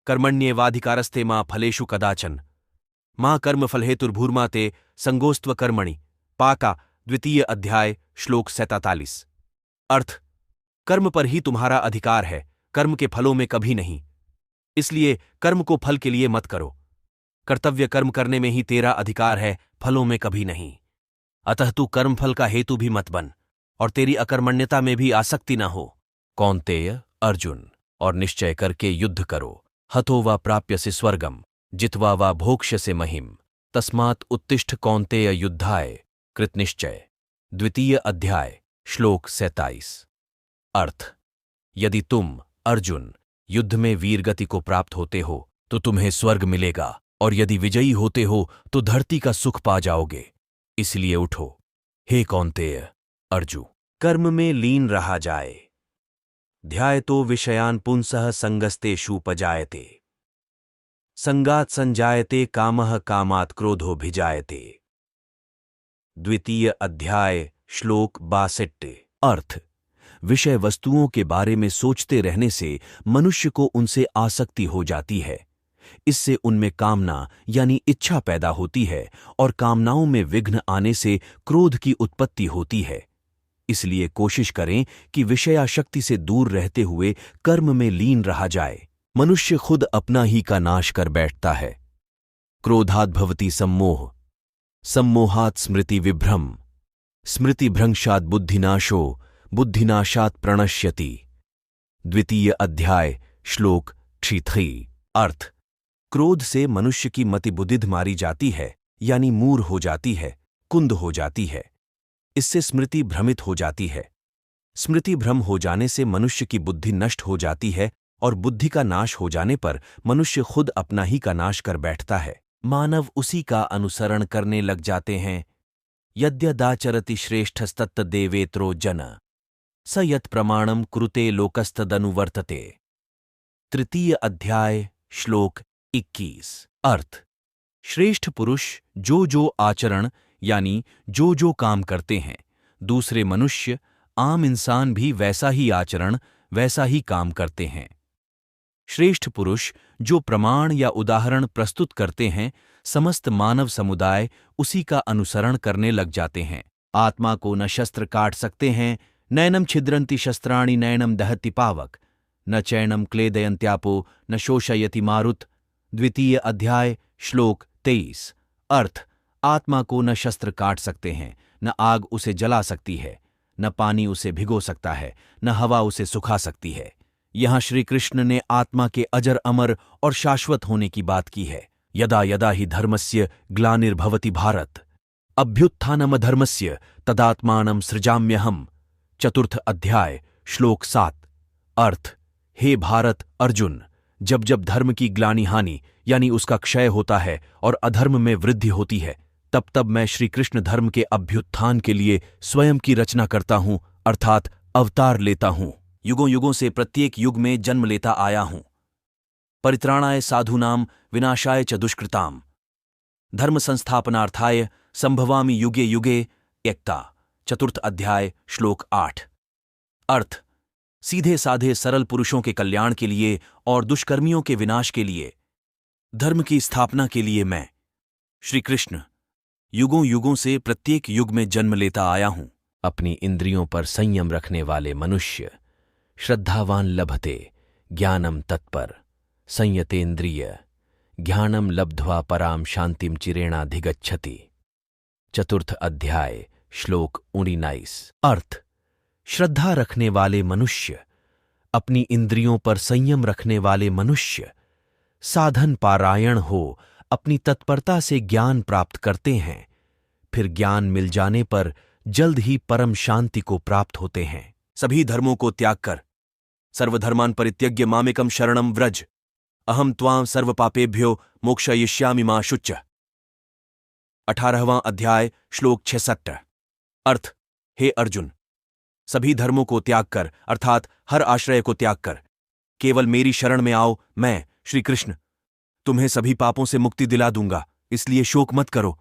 कर्मण्येवाधिकारस्ते मां फलेषु कदाचन मां कर्मफलहेतुर्भूर्मा ते संगोस्त्व कर्मणि। पाका, द्वितीय अध्याय, श्लोक 47। अर्थ: कर्म पर ही तुम्हारा अधिकार है, कर्म के फलों में कभी नहीं। इसलिए कर्म को फल के लिए मत करो। कर्तव्य कर्म करने में ही तेरा अधिकार है, फलों में कभी नहीं। अतः तू कर्मफल का हेतु भी मत बन और तेरी अकर्मण्यता में भी आसक्ति न हो। कौन्तेय, अर्जुन, और निश्चय करके युद्ध करो। हतो वा प्राप्यसि स्वर्गम जित्वा वा भोक्ष्यसे महिम तस्मात् उत्तिष्ठ कौन्तेय युद्धाय कृतनिश्चय। द्वितीय अध्याय, श्लोक 27। अर्थ: यदि तुम, अर्जुन, युद्ध में वीरगति को प्राप्त होते हो तो तुम्हें स्वर्ग मिलेगा, और यदि विजयी होते हो तो धरती का सुख पा जाओगे। इसलिए उठो, हे कौन्तेय, अर्जु, कर्म में लीन रहा जाए। ध्यायतो विषयान् पुंसः संगस्तेषूपजायते संगात् संजायते कामः कामात् क्रोधोऽभिजायते। द्वितीय अध्याय, श्लोक 62। अर्थ: विषय वस्तुओं के बारे में सोचते रहने से मनुष्य को उनसे आसक्ति हो जाती है। इससे उनमें कामना यानी इच्छा पैदा होती है और कामनाओं में विघ्न आने से क्रोध की उत्पत्ति होती है। इसलिए कोशिश करें कि विषयाशक्ति से दूर रहते हुए कर्म में लीन रहा जाए। मनुष्य खुद अपना ही का नाश कर बैठता है। क्रोधाद् भवति सम्मोह, सम्मोहात् स्मृति विभ्रम, स्मृतिभ्रंशात् बुद्धिनाशो, बुद्धिनाशात् प्रणश्यति। द्वितीय अध्याय, श्लोक 33। अर्थ: क्रोध से मनुष्य की मति बुद्धिद मारी जाती है, यानी मूर हो जाती है, कुंद हो जाती है। इससे स्मृति भ्रमित हो जाती है। स्मृति भ्रम हो जाने से मनुष्य की बुद्धि नष्ट हो जाती है, और बुद्धि का नाश हो जाने पर मनुष्य खुद अपना ही का नाश कर बैठता है। मानव उसी का अनुसरण करने लग जाते हैं। यद्यदाचरति श्रेष्ठस्तत्तदेवेत्रो जन स यत् प्रमाणम कुरुते लोकस्तदनुवर्तते। तृतीय अध्याय, श्लोक 21। अर्थ: श्रेष्ठ पुरुष जो आचरण यानी जो काम करते हैं, दूसरे मनुष्य, आम इंसान भी वैसा ही आचरण, वैसा ही काम करते हैं। श्रेष्ठ पुरुष जो प्रमाण या उदाहरण प्रस्तुत करते हैं, समस्त मानव समुदाय उसी का अनुसरण करने लग जाते हैं। आत्मा को न शस्त्र काट सकते हैं, नैनम छिद्रन्ति शस्त्राणि नैनम दहति पावक, न चैनम क्लेदयन्त्यापो न शोषयति मारुत। द्वितीय अध्याय, श्लोक 23। अर्थ: आत्मा को न शस्त्र काट सकते हैं, न आग उसे जला सकती है, न पानी उसे भिगो सकता है, न हवा उसे सुखा सकती है। यहाँ श्री कृष्ण ने आत्मा के अजर अमर और शाश्वत होने की बात की है। यदा यदा ही धर्मस्य ग्लानिर्भवति भारत अभ्युत्थानमधर्मस्य तदात्मानं सृजाम्यहम्। चतुर्थ अध्याय, श्लोक 7। अर्थ: हे भारत, अर्जुन, जब जब धर्म की ग्लानि हानि यानी उसका क्षय होता है और अधर्म में वृद्धि होती है, तब तब मैं श्री कृष्ण धर्म के अभ्युत्थान के लिए स्वयं की रचना करता हूं, अर्थात अवतार लेता हूं। युगों युगों से प्रत्येक युग में जन्म लेता आया हूं। परित्राणाय साधूनां विनाशाय च दुष्कृताम् धर्म संस्थापनार्थाय संभवामि युगे युगे एकता। चतुर्थ अध्याय, श्लोक 8। अर्थ: सीधे साधे सरल पुरुषों के कल्याण के लिए और दुष्कर्मियों के विनाश के लिए, धर्म की स्थापना के लिए मैं, श्री कृष्ण, युगों युगों से प्रत्येक युग में जन्म लेता आया हूं। अपनी इंद्रियों पर संयम रखने वाले मनुष्य श्रद्धावान लभते ज्ञानम तत्पर संयतेन्द्रिय ज्ञानम लब्ध्वा पराम शांतिम चिरेणाधिगच्छति। चतुर्थ अध्याय, श्लोक 19। अर्थ: श्रद्धा रखने वाले मनुष्य, अपनी इंद्रियों पर संयम रखने वाले मनुष्य साधन पारायण हो अपनी तत्परता से ज्ञान प्राप्त करते हैं, फिर ज्ञान मिल जाने पर जल्द ही परम शांति को प्राप्त होते हैं। सभी धर्मों को त्याग कर सर्वधर्मान् परित्यज्य मामेकं शरणं व्रज अहम त्वां सर्व पापेभ्यो मोक्षयिष्यामि मा शुच्च। 18वां अध्याय, श्लोक 66। अर्थ: हे अर्जुन, सभी धर्मों को त्याग कर अर्थात हर आश्रय को त्याग कर केवल मेरी शरण में आओ। मैं, श्री कृष्ण, तुम्हें सभी पापों से मुक्ति दिला दूंगा, इसलिए शोक मत करो।